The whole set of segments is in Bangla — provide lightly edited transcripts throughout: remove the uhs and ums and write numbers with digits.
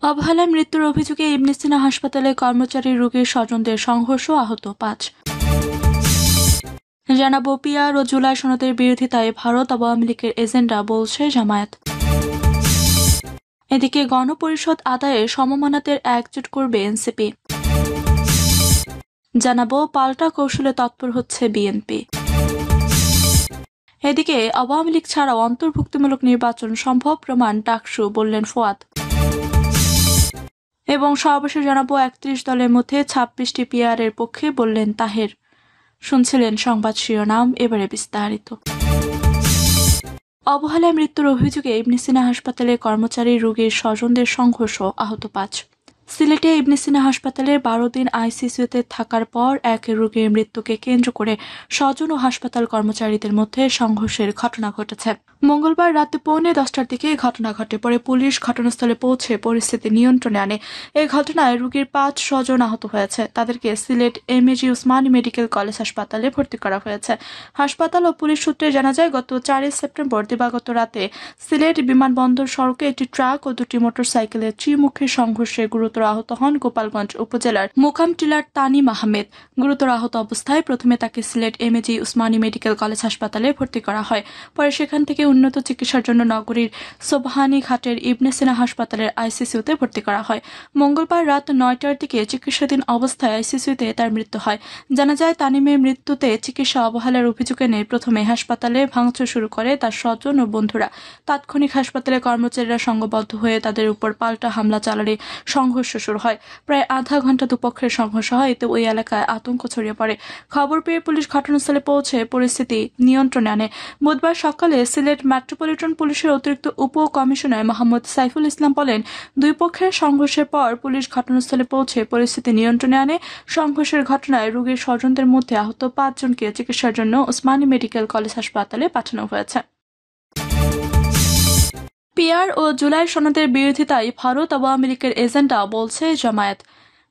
অবহেলায় মৃত্যুর অভিযোগে ইবনে সিনা হাসপাতালে কর্মচারী রোগীর স্বজনদের সংঘর্ষ, আহত ৫। জানাবো পিআর ও জুলাই সনদের বিরোধিতায় ভারত আওয়ামী লীগের এজেন্ডা, বলছে জামায়াত। এদিকে গণপরিষদ আদায়ে সমমনাদের একজোট করবে এনসিপি। জানাবো পাল্টা কৌশলে তৎপর হচ্ছে বিএনপি। এদিকে আওয়ামী লীগ ছাড়াও অন্তর্ভুক্তিমূলক নির্বাচন সম্ভব প্রমাণ ডাকসু, বললেন ফোয়াদ। এবং সর্বশেষ জানাবো ৩১ দলের মধ্যে ২৬টি পিআর এর পক্ষে, বললেন তাহের। শুনছিলেন সংবাদ শিরোনাম, এবারে বিস্তারিত। অবহেলায় মৃত্যুর অভিযোগে ইবনে সিনা হাসপাতালে কর্মচারী রোগীর স্বজনদের সংঘর্ষ, আহত ৫। সিলেটে ইবনে সিনা হাসপাতালের ১২ দিন আইসিইউতে থাকার পর এক রোগীর মৃত্যুকে কেন্দ্র করে স্বজন ও হাসপাতাল কর্মচারীদের মধ্যে সংঘর্ষের ঘটনা ঘটেছে। মঙ্গলবার রাতে 10:45টার দিকে ঘটনা ঘটে। পরে পুলিশ ঘটনাস্থলে পৌঁছে পরিস্থিতি নিয়ন্ত্রণে আনে। এই ঘটনায় রোগীর ৫ স্বজন আহত হয়েছে। তাদেরকে Sylhet MAG Usmani medical college হাসপাতালে ভর্তি করা হয়েছে। হাসপাতাল ও পুলিশ সূত্রে জানা যায়, গত ৪ সেপ্টেম্বর দিবাগত রাতে সিলেট বিমানবন্দর সড়কে একটি ট্রাক ও দুটি মোটরসাইকেলের ত্রিমুখী সংঘর্ষে গুরুতর আহত হন গোপালগঞ্জ উপজেলার মুকাম টিলার তানিম আহমেদ। গুরুতর আহত অবস্থায় প্রথমে তাকে Sylhet MAG Usmani medical college হাসপাতালে ভর্তি করা হয়। পরে সেখান থেকে উন্নত চিকিৎসার জন্য নগরীর সোবহানী ঘাটের ইবনে সিনা হাসপাতালের আইসিইউতে ভর্তি করা হয়। মঙ্গলবার রাত ৯টার দিকে চিকিৎসাধীন অবস্থায় আইসিইউতে তার মৃত্যু হয়। জানা যায়, তানিমের মৃত্যুতে চিকিৎসা অবহেলার অভিযোগ এনে প্রথমে হাসপাতালে ভাঙচুর শুরু করে তার স্বজন ও বন্ধুরা। তাৎক্ষণিক হাসপাতালে কর্মচারীরা সংঘবদ্ধ হয়ে তাদের উপর পাল্টা হামলা চালালে সংঘর্ষ শুরু হয়। প্রায় আধা ঘন্টা দুপক্ষের সংঘর্ষ হয়। এতে ওই এলাকায় আতঙ্ক ছড়িয়ে পড়ে। খবর পেয়ে পুলিশ ঘটনাস্থলে পৌঁছে পরিস্থিতি নিয়ন্ত্রণে আনে। বুধবার সকালে সিলেট মেট্রোপলিটন পুলিশের অতিরিক্ত উপ কমিশনার মোহাম্মদ সাইফুল ইসলাম বলেন, দুই পক্ষের সংঘর্ষের পর পুলিশ ঘটনাস্থলে পৌঁছে পরিস্থিতি নিয়ন্ত্রণে আনে। সংঘর্ষের ঘটনায় রোগীর স্বজনদের মধ্যে আহত ৫ জনকে চিকিৎসার জন্য ওসমানী মেডিকেল কলেজ হাসপাতালে পাঠানো হয়েছে। পিআর ও জুলাই সনদের বিরোধিতায় ভারত আওয়ামী লীগের এজেন্ডা, বলছে জামায়াত।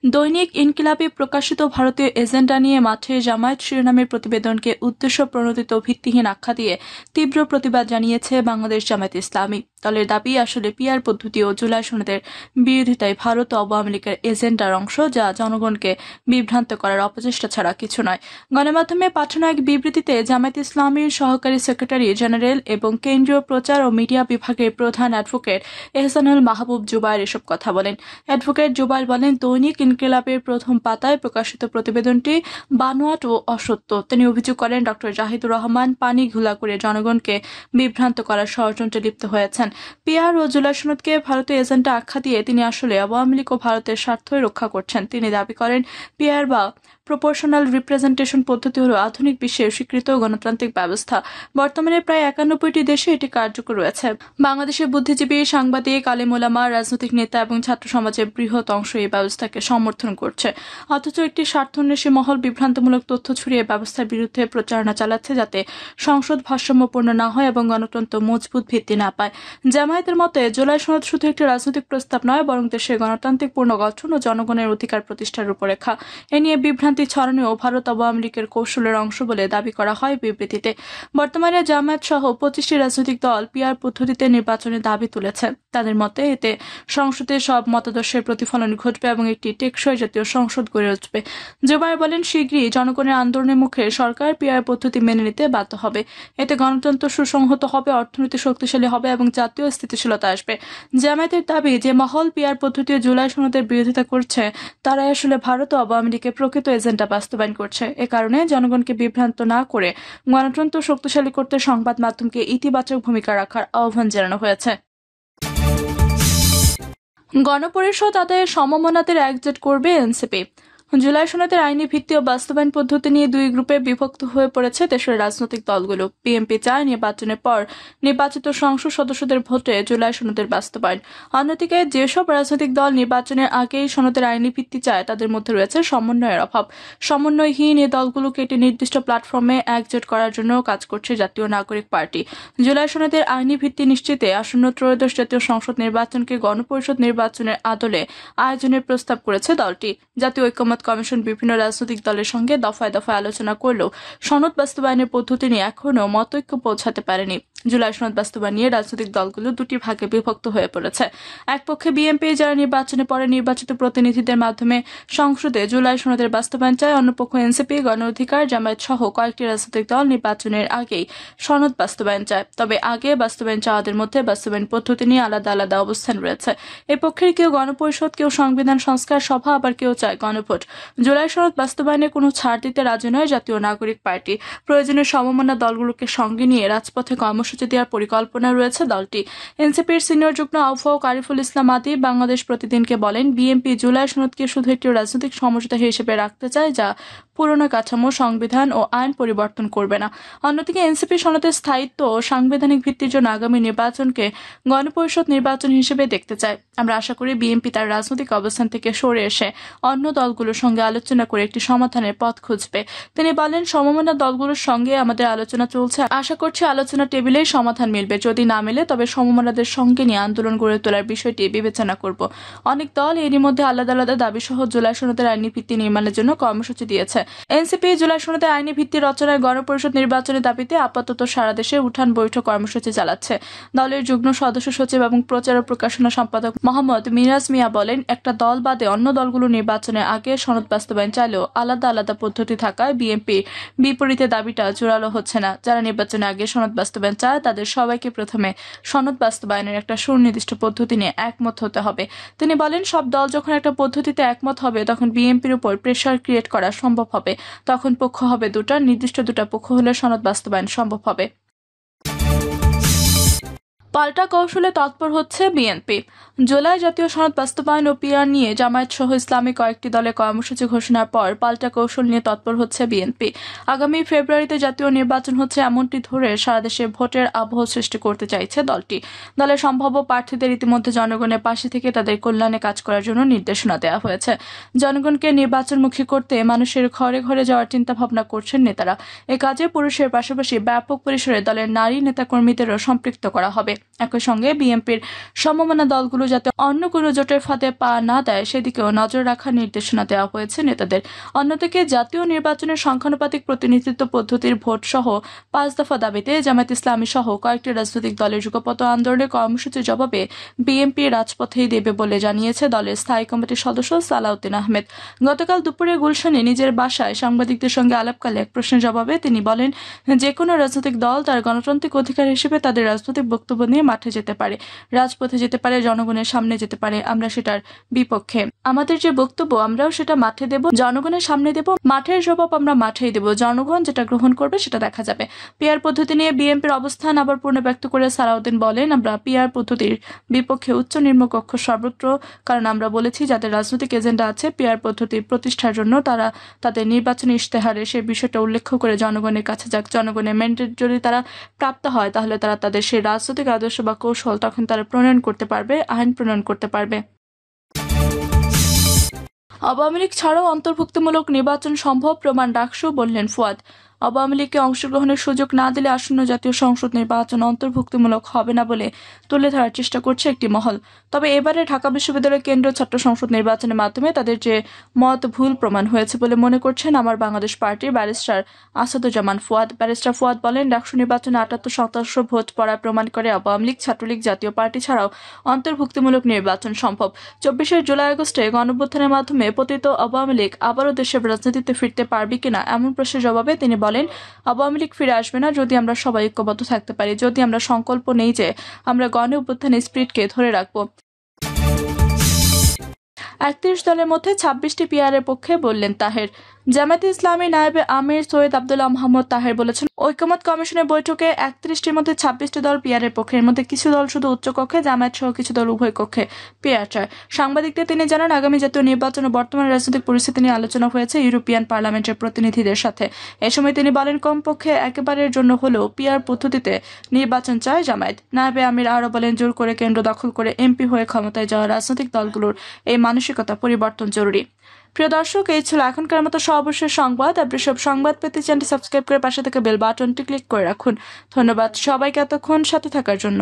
দৈনিক ইনকিলাবে প্রকাশিত ভারতীয় এজেন্ডা নিয়ে মাঠে জামায়াত শিরোনামের প্রতিবেদনকে উদ্দেশ্য প্রণোদিত ভিত্তিহীন আখ্যা দিয়ে তীব্র প্রতিবাদ জানিয়েছে বাংলাদেশ জামায়াত ইসলামী। দলের দাবি, আসলে পিআর পদ্ধতি ও জুলাই সনদের বিরোধিতায় ভারত ও আওয়ামী লীগের এজেন্ডার অংশ, যা জনগণকে বিভ্রান্ত করার অপচেষ্টা ছাড়া কিছু নয়। গণমাধ্যমে পাঠানো এক বিবৃতিতে জামায়াত ইসলামীর সহকারী সেক্রেটারি জেনারেল এবং কেন্দ্রীয় প্রচার ও মিডিয়া বিভাগের প্রধান অ্যাডভোকেট এহসানুল মাহবুব জুবায়ের এসব কথা বলেন। অ্যাডভোকেট জুবায়ের বলেন, দৈনিক ইনকিলাবের প্রথম পাতায় প্রকাশিত প্রতিবেদনটি বানোয়াট ও অসত্য। তিনি অভিযোগ করেন, ডক্টর জাহিদুর রহমান পানি ঘোলা করে জনগণকে বিভ্রান্ত করার ষড়যন্ত্রে লিপ্ত হয়েছেন। পিআর ও জুলাই সনদকে ভারতীয় এজেন্ডা আখ্যা দিয়ে তিনি আসলে আওয়ামী লীগ ও ভারতের স্বার্থই রক্ষা করছেন। তিনি দাবি করেন, পিআর বা প্রপোর্শনাল রিপ্রেজেন্টেশন পদ্ধতি হল আধুনিক বিশ্বের স্বীকৃত গণতান্ত্রিক ব্যবস্থা। বর্তমানে প্রায় ৯১টি দেশে এটি কার্যকর রয়েছে। বাংলাদেশের বুদ্ধিজীবী, সাংবাদিক, আলেম ওলামা, রাজনৈতিক নেতা এবং ছাত্র সমাজের বৃহৎ অংশ এই ব্যবস্থাকে সমর্থন করছে। অথচ একটি স্বার্থান্বেষী মহল বিভ্রান্তমূলক তথ্য ছড়িয়ে ব্যবস্থার বিরুদ্ধে প্রচারণা চালাচ্ছে, যাতে সংসদ ভারসাম্যপূর্ণ না হয় এবং গণতন্ত্র মজবুত ভিত্তি না পায়। জামায়াতের মতে, জুলাই সনদ শুধু একটি রাজনৈতিক প্রস্তাব নয়, বরং দেশের গণতান্ত্রিক পুনর্গঠন ও জনগণের অধিকার প্রতিষ্ঠার রূপরেখা। এ নিয়ে বিভ্রান্তি ছড়ানো ভারত আওয়ামী লীগের কৌশলের অংশ বলে দাবি করা হয় বিবৃতিতে। বর্তমানে জামায়াত সহ ২৫টি রাজনৈতিক দল পিআর পদ্ধতিতে নির্বাচনের দাবি তুলেছে। তাদের মতে, এতে সংসদে সব মতাদর্শের প্রতিফলন ঘটবে এবং একটি টেকসই জাতীয় সংসদ গড়ে উঠবে। জুবায়ের বলেন, শীঘ্রই জনগণের আন্দোলনের মুখে সরকার পিআর পদ্ধতি মেনে নিতে বাধ্য হবে। এতে গণতন্ত্র সুসংহত হবে, অর্থনীতি শক্তিশালী হবে এবং জাতীয় স্থিতিশীলতা আসবে। জামায়াতের দাবি, যে মহল পিআর পদ্ধতি ও জুলাই সনদের বিরোধিতা করছে, তারাই আসলে ভারত ও আওয়ামী লীগের প্রকৃত এজেন্ডা বাস্তবায়ন করছে। এ কারণে জনগণকে বিভ্রান্ত না করে গণতন্ত্র শক্তিশালী করতে সংবাদ মাধ্যমকে ইতিবাচক ভূমিকা রাখার আহ্বান জানানো হয়েছে। গণপরিষদ আদায়ে সমমনাদের একজোট করবে এনসিপি। জুলাই সনদের আইনি ভিত্তি ও বাস্তবায়ন পদ্ধতি নিয়ে দুই গ্রুপে বিভক্ত হয়ে পড়েছে দেশের রাজনৈতিক দলগুলো। বিএনপি চায় নির্বাচনের পর নির্বাচিত সংসদ সদস্যদের ভোটে জুলাই সনদের বাস্তবায়ন। অন্যদিকে যেসব রাজনৈতিক দল নির্বাচনের আগেই সনদের আইনি ভিত্তি চায়, তাদের মধ্যে রয়েছে সমন্বয়ের অভাব। সমন্বয়হীন এই দলগুলোকে একটি নির্দিষ্ট প্ল্যাটফর্মে একজোট করার জন্য কাজ করছে জাতীয় নাগরিক পার্টি। জুলাই সনদের আইনি ভিত্তি নিশ্চিতে আসন্ন ত্রয়োদশ জাতীয় সংসদ নির্বাচনকে গণপরিষদ নির্বাচনের আদলে আয়োজনের প্রস্তাব করেছে দলটি। জাতীয় ঐক্যমত কমিশন বিভিন্ন রাজনৈতিক দলের সঙ্গে দফায় দফায় আলোচনা করলেও সনদ বাস্তবায়নের পদ্ধতি নিয়ে এখনও মতৈক্য পৌঁছাতে পারেনি। জুলাই সনদ বাস্তবায়ন নিয়ে রাজনৈতিক দলগুলো দুটি ভাগে বিভক্ত হয়ে পড়েছে। এক পক্ষে বিএনপি, যারা নির্বাচনে পরে নির্বাচিত প্রতিনিধিদের মাধ্যমে সংসদে জুলাই সনদের বাস্তবায়ন চায়, অন্য পক্ষ এনসিপি, গণ অধিকার, জামায়াত সহ কয়েকটি রাজনৈতিক দল নির্বাচনের আগেই সনদ বাস্তবায়ন চায়। তবে আগে বাস্তবায়ন চাওয়াদের মধ্যে বাস্তবায়ন পদ্ধতি নিয়ে আলাদা আলাদা অবস্থান রয়েছে। এ পক্ষের কেউ গণপরিষদ, কেউ সংবিধান সংস্কার সভা, আবার কেউ চায় গণভোট। জুলাই সনদ বাস্তবায়নে কোনো ছাড় দিতে রাজি নয় জাতীয় নাগরিক পার্টি। প্রয়োজনে সমমনা দলগুলোকে সঙ্গে নিয়ে রাজপথে কর্মসূচি দেওয়ার পরিকল্পনা রয়েছে দলটি। এনসিপির সিনিয়র যুগ্ম আহ্বায়ক আরিফুল ইসলাম আদি বাংলাদেশ প্রতিদিনকে বলেন, বিএনপি জুলাই সনদকে শুধু একটি রাজনৈতিক সমঝোতা হিসেবে রাখতে চায়, যা পুরনো কাঠামো, সংবিধান ও আইন পরিবর্তন করবে না। অন্যদিকে এনসিপি সনদের স্থায়িত্ব ও সাংবিধানিক ভিত্তির জন্য আগামী নির্বাচনকে গণপরিষদ নির্বাচন হিসেবে দেখতে চায়। আমরা আশা করি বিএনপি তার রাজনৈতিক অবস্থান থেকে সরে এসে অন্য দলগুলোর সঙ্গে আলোচনা করে একটি সমাধানের পথ খুঁজবে। তিনি বলেন, সমমনা দলগুলোর সঙ্গে আমাদের আলোচনা চলছে। আশা করছি আলোচনা টেবিলেই সমাধান মিলবে। যদি না মেলে তবে সমমনাদের সঙ্গে নিয়ে আন্দোলন গড়ে তোলার বিষয়টি বিবেচনা করব। অনেক দল এরই মধ্যে আলাদা আলাদা দাবি সহ জুলাই সনদের আইনি ভিত্তি নির্মাণের জন্য কর্মসূচি দিয়েছে। এনসিপি জুলাই সনদের আইনি ভিত্তি রচনায় গণপরিষদ নির্বাচনের দাবিতে আপাতত সারা দেশে উঠান বৈঠক কর্মসূচি চালাচ্ছে। দলের যুগ্ম সদস্য সচিব এবং প্রচার ও প্রকাশনা সম্পাদক মোহাম্মদ মিরাজ মিয়া বলেন, একটা দল বাদে অন্য দলগুলো নির্বাচনের আগে সনদ বাস্তবায়ন চাইলেও আলাদা আলাদা পদ্ধতি থাকায় বিএনপি বিপরীতে দাবিটা জোরালো হচ্ছে না। যারা নির্বাচনের আগে সনদ বাস্তবায়ন চায় তাদের সবাইকে প্রথমে সনদ বাস্তবায়নের একটা সুনির্দিষ্ট পদ্ধতি নিয়ে একমত হতে হবে। তিনি বলেন, সব দল যখন একটা পদ্ধতিতে একমত হবে তখন বিএনপির উপর প্রেশার ক্রিয়েট করা সম্ভব হবে। তখন পক্ষ হবে দুটা, নির্দিষ্ট দুটা পক্ষ হলে সনদ বাস্তবায়ন সম্ভব হবে। পাল্টা কৌশলে তৎপর হচ্ছে বিএনপি। জুলাই জাতীয় সনদ বাস্তবায়ন ও পিআর নিয়ে জামায়াত সহ ইসলামী কয়েকটি দলের কর্মসূচি ঘোষণার পর পাল্টা কৌশল নিয়ে তৎপর হচ্ছে বিএনপি। আগামী ফেব্রুয়ারিতে জাতীয় নির্বাচন হচ্ছে এমনটি ধরে সারা দেশে ভোটের আবহ সৃষ্টি করতে চাইছে দলটি। দলের সম্ভাব্য প্রার্থীদের ইতিমধ্যে জনগণের পাশে থেকে তাদের কল্যাণে কাজ করার জন্য নির্দেশনা দেওয়া হয়েছে। জনগণকে নির্বাচনমুখী করতে মানুষের ঘরে ঘরে যাওয়ার চিন্তা ভাবনা করছেন নেতারা। এ কাজে পুরুষের পাশাপাশি ব্যাপক পরিসরে দলের নারী নেতাকর্মীদেরও সম্পৃক্ত করা হবে। একই সঙ্গে বিএনপির সমমনা দলগুলো যাতে অন্য কোনো জোটের ফাঁদে পা না দেয় সেদিকেও নজর রাখার নির্দেশনা দেওয়া হয়েছে নেতাদের। অন্যদিকে জাতীয় নির্বাচনের সংখ্যানুপাতিক প্রতিনিধিত্ব পদ্ধতির ভোট সহ 5 দফা দাবিতে জামায়াত ইসলামী সহ কয়েকটি রাজনৈতিক দলের যুগপৎ আন্দোলনের কর্মসূচির জবাবে বিএনপি রাজপথেই দেবে বলে জানিয়েছে দলের স্থায়ী কমিটির সদস্য সালাউদ্দিন আহমেদ। গতকাল দুপুরে গুলশানে নিজের বাসায় সাংবাদিকদের সঙ্গে আলাপকালে এক প্রশ্নের জবাবে তিনি বলেন, যে কোনো রাজনৈতিক দল তার গণতান্ত্রিক অধিকার হিসেবে তাদের রাজনৈতিক বক্তব্য নিয়ে মাঠে যেতে পারে, রাজপথে যেতে পারে, জনগণের সামনে যেতে পারে। আমরা সেটার বিপক্ষে। আমাদের যে বক্তব্য আমরাও সেটা মাঠে দেব, জনগণের সামনে দেব। মাঠের জবাব আমরা মাঠেই দেব। জনগণ যেটা গ্রহণ করবে সেটা দেখা যাবে। পিআর পদ্ধতি নিয়ে বিএনপির অবস্থান আবার পুনর্ব্যক্ত করে সালাউদ্দিন বলেন, আমরা পিআর পদ্ধতির বিপক্ষে উচ্চ নিম্নকক্ষ সর্বত্র। কারণ আমরা বলেছি যাদের রাজনৈতিক এজেন্ডা আছে পিআর পদ্ধতি প্রতিষ্ঠার জন্য তারা তাদের নির্বাচনী ইশতেহারে সেই বিষয়টা উল্লেখ করে জনগণের কাছে যাক। জনগণের ম্যান্ডেট যদি তারা প্রাপ্ত হয় তাহলে তারা তাদের সেই রাজনৈতিক আদর্শ বা কৌশল তখন তারা প্রণয়ন করতে পারবে, আইন প্রণয়ন করতে পারবে। আওয়ামী লীগ ছাড়াও অন্তর্ভুক্তিমূলক নির্বাচন সম্ভব, প্রমাণ ডাকসু, বললেন ফুয়াদ। আওয়ামী লীগকে অংশগ্রহণের সুযোগ না দিলে আসন্ন জাতীয় সংসদ নির্বাচন অন্তর্ভুক্তিমূলক হবে না বলে তুলে ধরার চেষ্টা করছে একটি মহল। তবে এবারে ঢাকা বিশ্ববিদ্যালয় কেন্দ্রীয় ছাত্র সংসদ নির্বাচনের মাধ্যমে তাদের যে মত ভুল প্রমাণ হয়েছে বলে মনে করছেন আমার বাংলাদেশ পার্টির ব্যারিস্টার আসাদুজ্জামান ফুয়াদ। ব্যারিস্টার ফুয়াদ বলেন, ডাকসু নির্বাচনে 78% ভোট পড়া প্রমাণ করে আওয়ামী লীগ, ছাত্রলীগ, জাতীয় পার্টি ছাড়াও অন্তর্ভুক্তিমূলক নির্বাচন সম্ভব। 24 জুলাই আগস্টে গণঅভ্যুত্থানের মাধ্যমে পতিত আওয়ামী লীগ আবারও দেশের রাজনীতিতে ফিরতে পারবে কিনা এমন প্রশ্নের জবাবে তিনি বলেন, আওয়ামী লীগ ফিরে আসবে না যদি আমরা সবাই ঐক্যবদ্ধ থাকতে পারি, যদি আমরা সংকল্প নেই যে আমরা গণ অভ্যুত্থানের স্পিরিটকে ধরে রাখবো। 31 দলের মধ্যে 26টি পিআরের পক্ষে, বললেন তাহের। জামায়াতে ইসলামী নায়েবে আমির সৈয়দ আব্দুল্লাহ মোহাম্মদ তাহের বলেছেন, ঐকমত্য কমিশনের বৈঠকে 31টির মধ্যে 26টি দল পিআরের পক্ষে। এর মধ্যে কিছু দল শুধু উচ্চ কক্ষে, জামায়াত সহ কিছু দল উভয় কক্ষে পিআর চায়। সাংবাদিকদের তিনি জানান, আগামী জাতীয় নির্বাচন ও বর্তমান রাজনৈতিক পরিস্থিতি নিয়ে আলোচনা হয়েছে ইউরোপিয়ান পার্লামেন্টের প্রতিনিধিদের সাথে। এ সময় তিনি বলেন, কমপক্ষে একেবারের জন্য হলেও পিআর পদ্ধতিতে নির্বাচন চায় জামায়াত। নায়েবে আমির আরও বলেন, জোর করে কেন্দ্র দখল করে এমপি হয়ে ক্ষমতায় যাওয়া রাজনৈতিক দলগুলোর এই মানসিকতা পরিবর্তন জরুরি। প্রিয় দর্শক, এই ছিল এখনকার মতো সর্বশেষ সংবাদ। আপনি সব সংবাদ পেতে চ্যানেলটি সাবস্ক্রাইব করে পাশে থেকে বেল বাটনটি ক্লিক করে রাখুন। ধন্যবাদ সবাইকে এতক্ষণ সাথে থাকার জন্য।